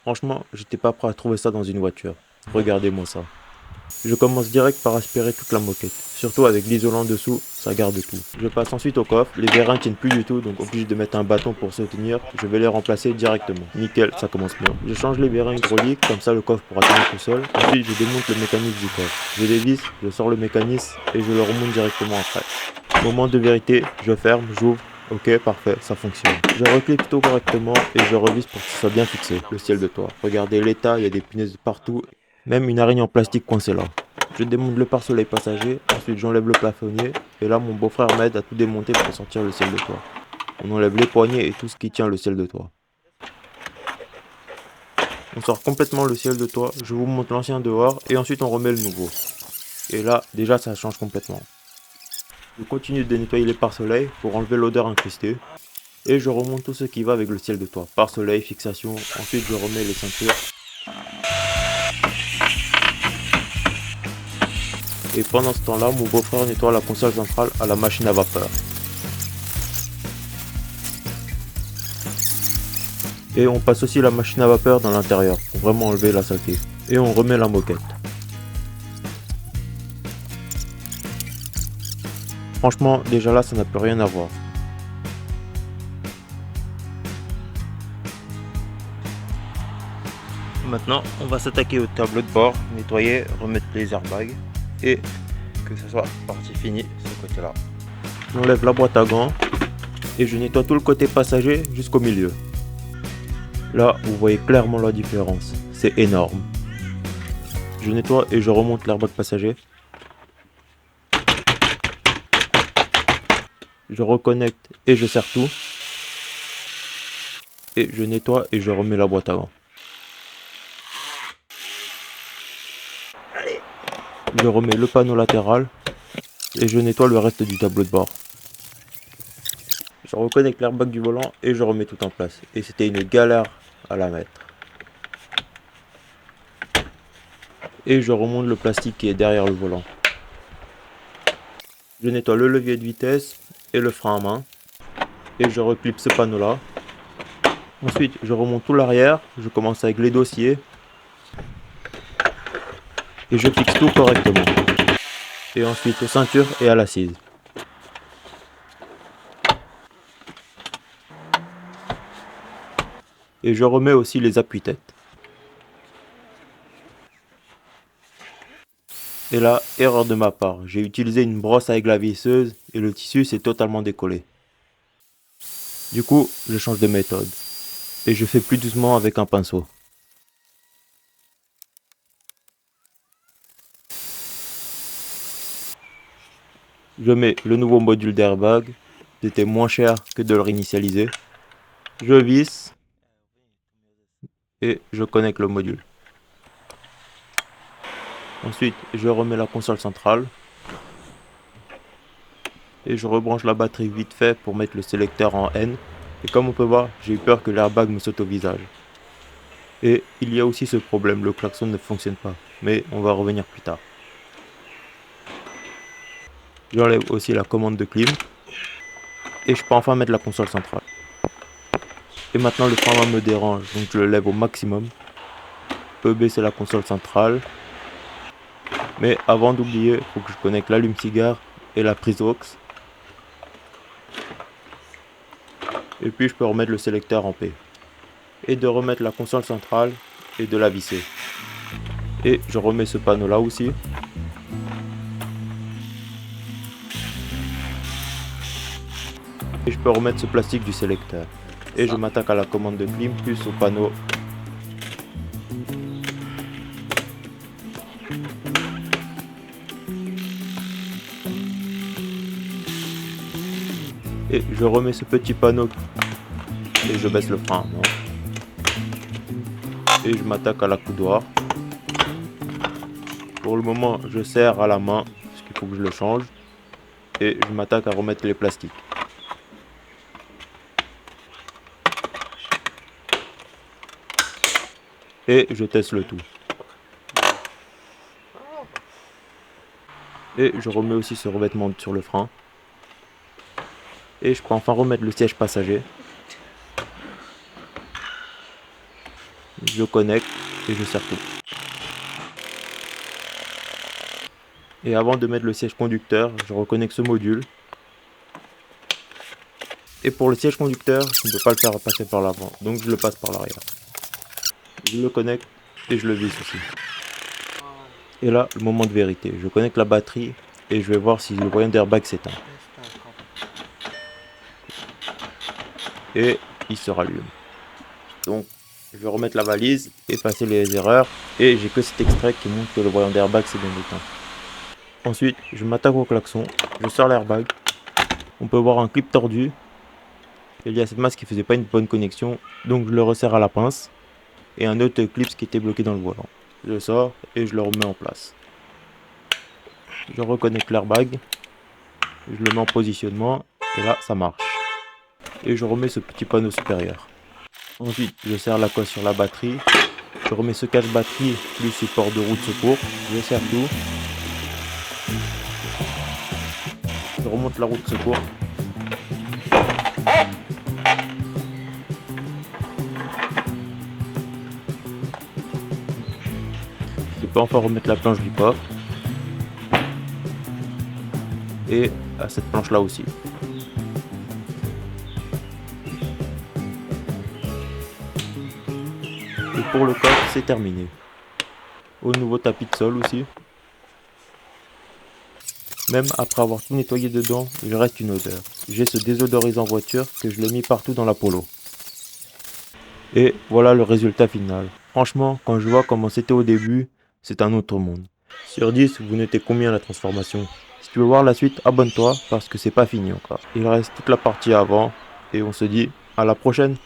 Franchement, j'étais pas prêt à trouver ça dans une voiture. Regardez-moi ça. Je commence direct par aspirer toute la moquette. Surtout avec l'isolant dessous, ça garde tout. Je passe ensuite au coffre. Les vérins tiennent plus du tout, donc obligé de mettre un bâton pour se tenir. Je vais les remplacer directement. Nickel, ça commence bien. Je change les vérins hydrauliques, comme ça le coffre pourra tenir tout seul. Ensuite, je démonte le mécanisme du coffre. Je dévisse, je sors le mécanisme et je le remonte directement après. Moment de vérité, je ferme, j'ouvre. Ok, parfait, ça fonctionne. Je reclipe tout correctement et je revise pour que ce soit bien fixé. Le ciel de toit. Regardez l'état, il y a des punaises partout. Même une araignée en plastique coincée là. Je démonte le pare-soleil passager, ensuite j'enlève le plafonnier, et là mon beau-frère m'aide à tout démonter pour sortir le ciel de toit. On enlève les poignées et tout ce qui tient le ciel de toit. On sort complètement le ciel de toit, je vous montre l'ancien dehors, et ensuite on remet le nouveau. Et là, déjà ça change complètement. Je continue de nettoyer les pare-soleil pour enlever l'odeur incrustée, et je remonte tout ce qui va avec le ciel de toit. Pare-soleil, fixation, ensuite je remets les ceintures. Et pendant ce temps-là, mon beau-frère nettoie la console centrale à la machine à vapeur. Et on passe aussi la machine à vapeur dans l'intérieur pour vraiment enlever la saleté. Et on remet la moquette. Franchement, déjà là, ça n'a plus rien à voir. Maintenant, on va s'attaquer au tableau de bord, nettoyer, remettre les airbags et que ce soit partie finie ce côté-là. J'enlève la boîte à gants et je nettoie tout le côté passager jusqu'au milieu. Là, vous voyez clairement la différence. C'est énorme. Je nettoie et je remonte l'airbag passager. Je reconnecte et je serre tout. Et je nettoie et je remets la boîte à gants. Je remets le panneau latéral et je nettoie le reste du tableau de bord. Je reconnecte l'airbag du volant et je remets tout en place. Et c'était une galère à la mettre. Et je remonte le plastique qui est derrière le volant. Je nettoie le levier de vitesse et le frein à main. Et je reclipe ce panneau là. Ensuite, je remonte tout l'arrière. Je commence avec les dossiers. Et je fixe tout correctement. Et ensuite aux ceintures et à l'assise. Et je remets aussi les appuis-têtes. Et là, erreur de ma part, j'ai utilisé une brosse avec la visseuse et le tissu s'est totalement décollé. Du coup, je change de méthode. Et je fais plus doucement avec un pinceau. Je mets le nouveau module d'airbag. C'était moins cher que de le réinitialiser. Je visse. Et je connecte le module. Ensuite, je remets la console centrale. Et je rebranche la batterie vite fait pour mettre le sélecteur en N. Et comme on peut voir, j'ai eu peur que l'airbag me saute au visage. Et il y a aussi ce problème, le klaxon ne fonctionne pas. Mais on va revenir plus tard. J'enlève aussi la commande de clim. Et je peux enfin mettre la console centrale. Et maintenant le frein me dérange, donc je le lève au maximum. Je peux baisser la console centrale. Mais avant d'oublier, il faut que je connecte l'allume-cigare et la prise aux. Et puis je peux remettre le sélecteur en P. Et de remettre la console centrale et de la visser. Et je remets ce panneau là aussi. Et je peux remettre ce plastique du sélecteur. Et je m'attaque à la commande de clim plus au panneau. Et je remets ce petit panneau. Et je baisse le frein. Non. Et je m'attaque à la coudoir. Pour le moment, je serre à la main, parce qu'il faut que je le change. Et je m'attaque à remettre les plastiques. Et je teste le tout. Et je remets aussi ce revêtement sur le frein. Et je peux enfin remettre le siège passager. je connecte et je serre tout. Et avant de mettre le siège conducteur, je reconnecte ce module. Et pour le siège conducteur, je ne peux pas le faire passer par l'avant, donc je le passe par l'arrière. Je le connecte et je le visse aussi. Et là, le moment de vérité, je connecte la batterie et je vais voir si le voyant d'airbag s'éteint. Et il se rallume. Donc, je vais remettre la valise, effacer les erreurs, et j'ai que cet extrait qui montre que le voyant d'airbag s'est bien éteint. Ensuite, je m'attaque au klaxon, je sors l'airbag. On peut voir un clip tordu. Il y a cette masse qui faisait pas une bonne connexion, donc je le resserre à la pince. Et un autre clip qui était bloqué dans le volant. Je le sors et je le remets en place. Je reconnecte l'airbag, je le mets en positionnement, et là ça marche. Et je remets ce petit panneau supérieur. Ensuite, je serre la cosse sur la batterie. Je remets ce cache batterie plus support de roue de secours. Je serre tout. Je remonte la roue de secours. Je peux enfin remettre la planche du coffre. Et à cette planche là aussi. Et pour le coffre, c'est terminé. Au nouveau tapis de sol aussi. Même après avoir tout nettoyé dedans, il reste une odeur. J'ai ce désodorisant voiture que je l'ai mis partout dans la Polo. Et voilà le résultat final. Franchement, quand je vois comment c'était au début, c'est un autre monde. Sur 10, vous notez combien la transformation? Si tu veux voir la suite, abonne-toi parce que c'est pas fini encore. Il reste toute la partie avant et on se dit à la prochaine.